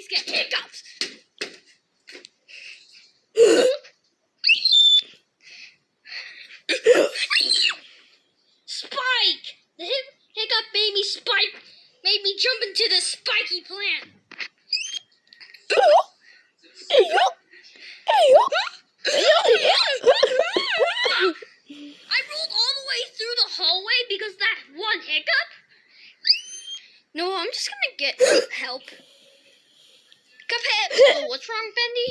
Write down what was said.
babies get hiccups. Spike! The hiccup baby Spike made me jump into the spiky plant. I rolled all the way through the hallway because that one hiccup. No, I'm just gonna get help. Cuphead. Oh, what's wrong, Bendy?